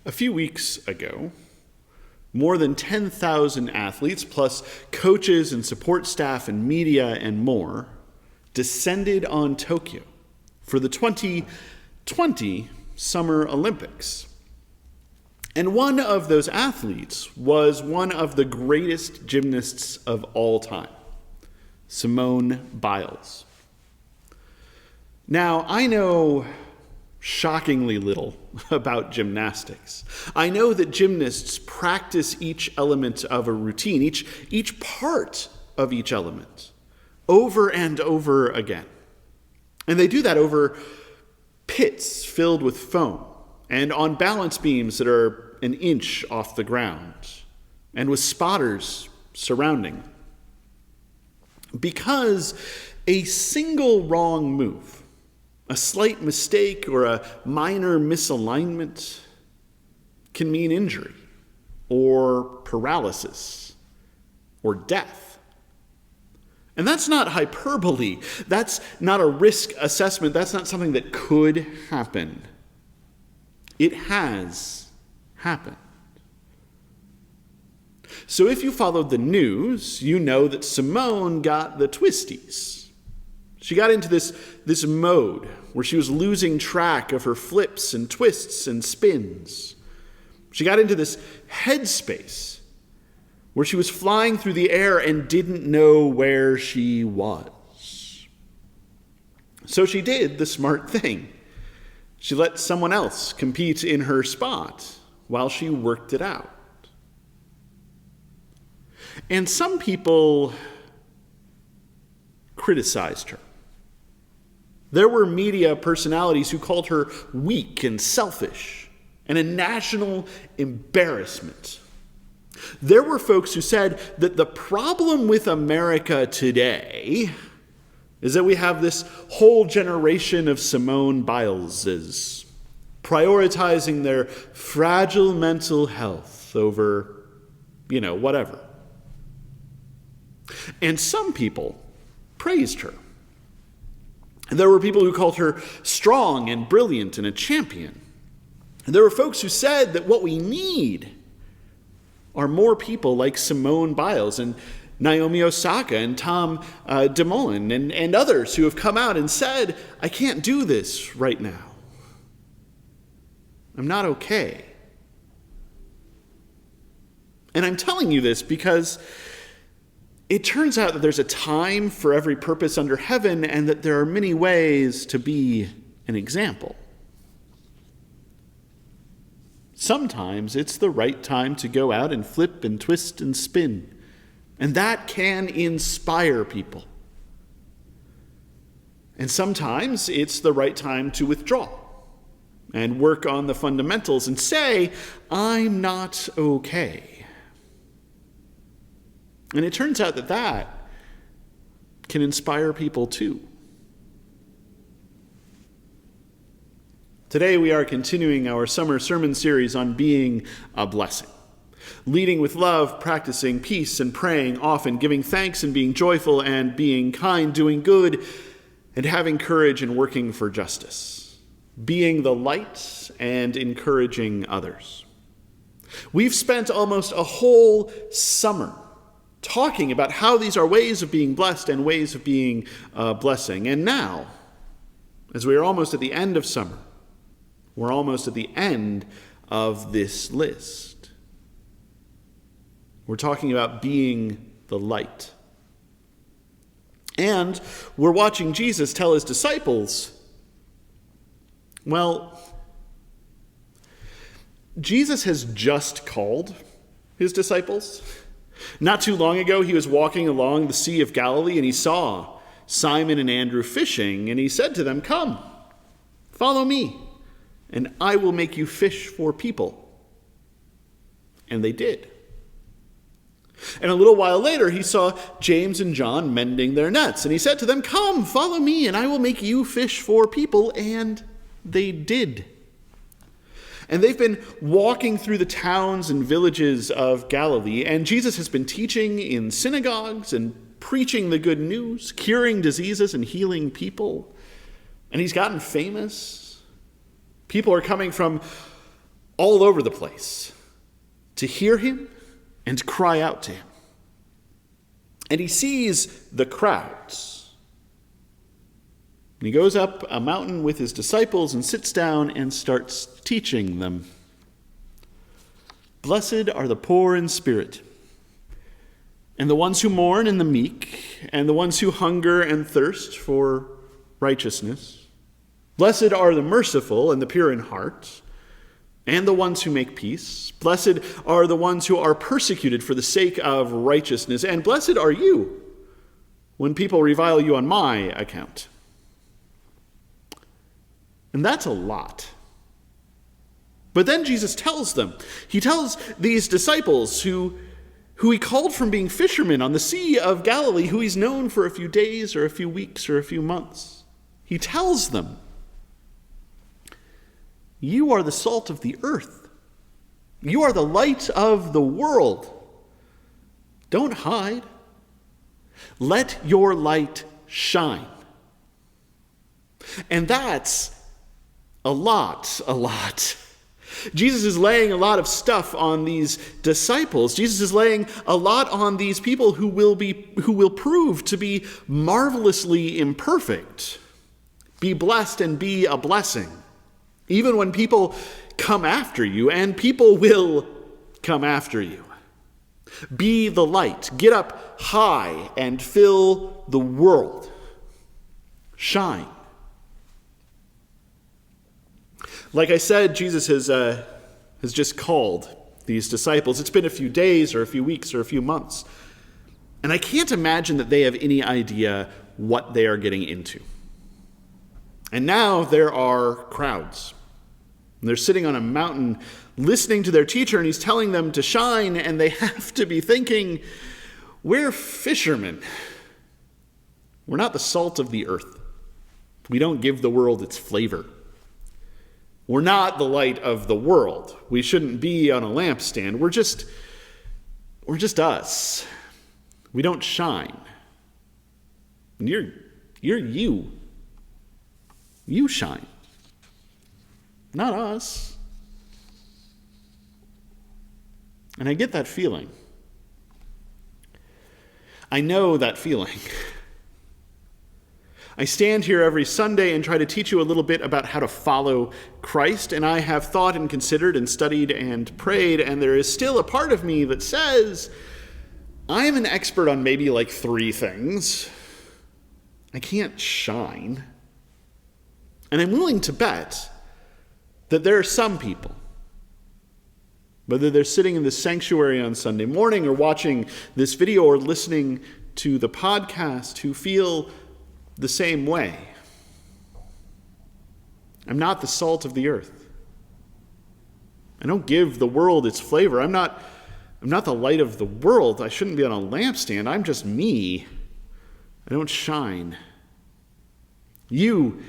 A few weeks ago, more than 10,000 athletes, plus coaches and support staff and media and more, descended on Tokyo for the 2020 Summer Olympics. And one of those athletes was one of the greatest gymnasts of all time, Simone Biles. Now, I know shockingly little about gymnastics. I know that gymnasts practice each element of a routine, each part of each element, over and over again. And they do that over pits filled with foam, and on balance beams that are an inch off the ground, and with spotters surrounding. Because a single wrong move, a slight mistake or a minor misalignment can mean injury or paralysis or death. And that's not hyperbole. That's not a risk assessment. That's not something that could happen. It has happened. So if you followed the news, you know that Simone got the twisties. She got into this mode where she was losing track of her flips and twists and spins. She got into this headspace where she was flying through the air and didn't know where she was. So she did the smart thing. She let someone else compete in her spot while she worked it out. And some people criticized her. There were media personalities who called her weak and selfish and a national embarrassment. There were folks who said that the problem with America today is that we have this whole generation of Simone Bileses prioritizing their fragile mental health over, whatever. And some people praised her. There were people who called her strong and brilliant and a champion. And there were folks who said that what we need are more people like Simone Biles and Naomi Osaka and Tom Dumoulin and others who have come out and said, I can't do this right now. I'm not okay. And I'm telling you this because it turns out that there's a time for every purpose under heaven and that there are many ways to be an example. Sometimes it's the right time to go out and flip and twist and spin, and that can inspire people. And sometimes it's the right time to withdraw and work on the fundamentals and say, I'm not okay. And it turns out that can inspire people too. Today we are continuing our summer sermon series on being a blessing. Leading with love, practicing peace and praying often, giving thanks and being joyful and being kind, doing good and having courage and working for justice. Being the light and encouraging others. We've spent almost a whole summer talking about how these are ways of being blessed and ways of being a blessing. And now, as we are almost at the end of summer, we're almost at the end of this list. We're talking about being the light. And we're watching Jesus tell his disciples, Jesus has just called his disciples. Not too long ago, he was walking along the Sea of Galilee and he saw Simon and Andrew fishing, and he said to them, come, follow me, and I will make you fish for people. And they did. And a little while later, he saw James and John mending their nets, and he said to them, come, follow me, and I will make you fish for people. And they did. And they've been walking through the towns and villages of Galilee, and Jesus has been teaching in synagogues and preaching the good news, curing diseases and healing people. And he's gotten famous. People are coming from all over the place to hear him and cry out to him. And he sees the crowds. And he goes up a mountain with his disciples and sits down and starts teaching them. Blessed are the poor in spirit, and the ones who mourn and the meek, and the ones who hunger and thirst for righteousness. Blessed are the merciful and the pure in heart, and the ones who make peace. Blessed are the ones who are persecuted for the sake of righteousness, and blessed are you when people revile you on my account. And that's a lot. But then Jesus tells them, he tells these disciples who he called from being fishermen on the Sea of Galilee, who he's known for a few days or a few weeks or a few months. He tells them, you are the salt of the earth. You are the light of the world. Don't hide. Let your light shine. And that's a lot. Jesus is laying a lot of stuff on these disciples. Jesus is laying a lot on these people who will prove to be marvelously imperfect. Be blessed and be a blessing. Even when people come after you, and people will come after you. Be the light. Get up high and fill the world. Shine. Like I said, Jesus has just called these disciples. It's been a few days or a few weeks or a few months. And I can't imagine that they have any idea what they are getting into. And now there are crowds. And they're sitting on a mountain listening to their teacher, and he's telling them to shine, and they have to be thinking, we're fishermen. We're not the salt of the earth. We don't give the world its flavor. We're not the light of the world. We shouldn't be on a lampstand. We're just us. We don't shine. And you're you. You shine. Not us. And I get that feeling. I know that feeling. I stand here every Sunday and try to teach you a little bit about how to follow Christ, and I have thought and considered and studied and prayed, and there is still a part of me that says, I am an expert on maybe like 3 things. I can't shine. And I'm willing to bet that there are some people, whether they're sitting in the sanctuary on Sunday morning or watching this video or listening to the podcast, who feel the same way. I'm not the salt of the earth. I don't give the world its flavor. I'm not the light of the world. I shouldn't be on a lampstand. I'm just me. I don't shine. You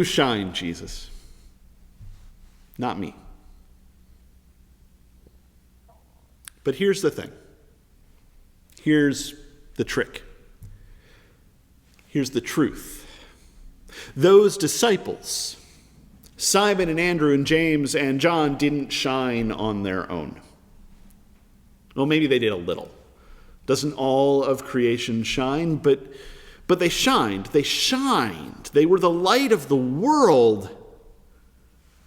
shine, Jesus. Not me. But here's the thing. Here's the trick. Here's the truth. Those disciples, Simon and Andrew and James and John, didn't shine on their own. Well, maybe they did a little. Doesn't all of creation shine? But they shined. They shined. They were the light of the world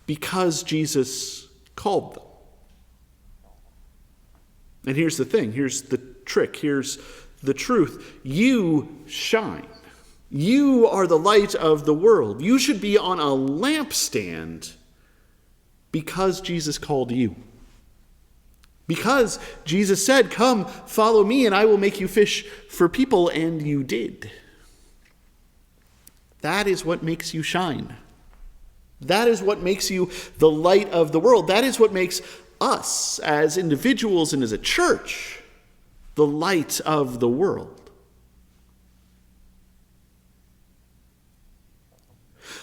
because Jesus called them. And here's the thing. Here's the trick. Here's the truth. You shine. You are the light of the world. You should be on a lampstand because Jesus called you. Because Jesus said, come, follow me, and I will make you fish for people, and you did. That is what makes you shine. That is what makes you the light of the world. That is what makes us as individuals and as a church the light of the world.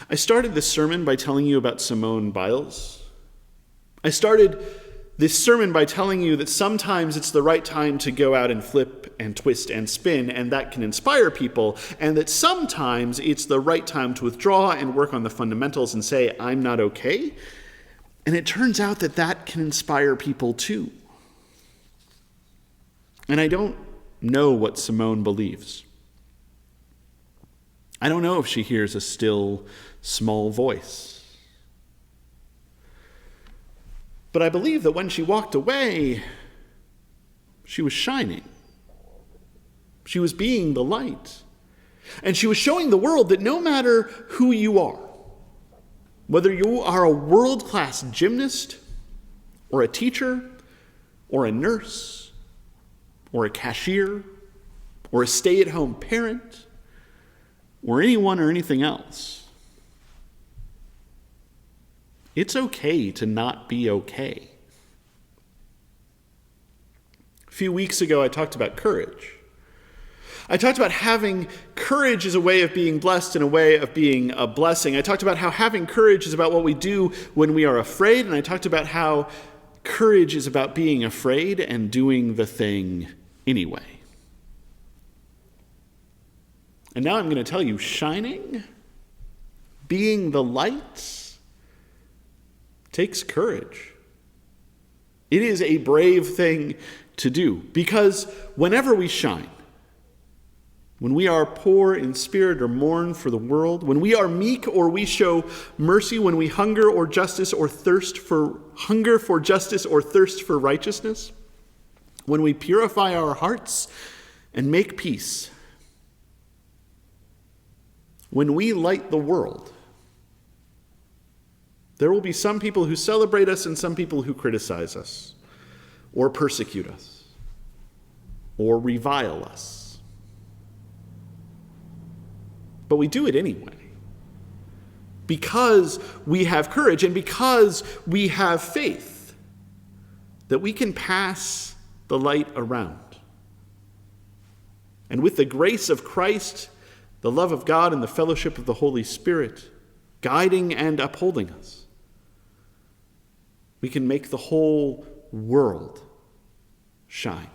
I started this sermon by telling you about Simone Biles. I started this sermon by telling you that sometimes it's the right time to go out and flip and twist and spin, and that can inspire people, and that sometimes it's the right time to withdraw and work on the fundamentals and say, I'm not okay. And it turns out that that can inspire people too. And I don't know what Simone believes. I don't know if she hears a still, small voice. But I believe that when she walked away, she was shining. She was being the light. And she was showing the world that no matter who you are, whether you are a world-class gymnast, or a teacher, or a nurse, or a cashier, or a stay-at-home parent, or anyone or anything else, it's okay to not be okay. A few weeks ago, I talked about courage. I talked about having courage as a way of being blessed and a way of being a blessing. I talked about how having courage is about what we do when we are afraid, and I talked about how courage is about being afraid and doing the thing anyway. And now I'm going to tell you, shining, being the light, takes courage. It is a brave thing to do, because whenever we shine, when we are poor in spirit or mourn for the world, when we are meek or we show mercy, when we hunger for justice or thirst for righteousness, when we purify our hearts and make peace, when we light the world, there will be some people who celebrate us and some people who criticize us, or persecute us, or revile us. But we do it anyway, because we have courage and because we have faith that we can pass the light around. And with the grace of Christ, the love of God, and the fellowship of the Holy Spirit guiding and upholding us, we can make the whole world shine.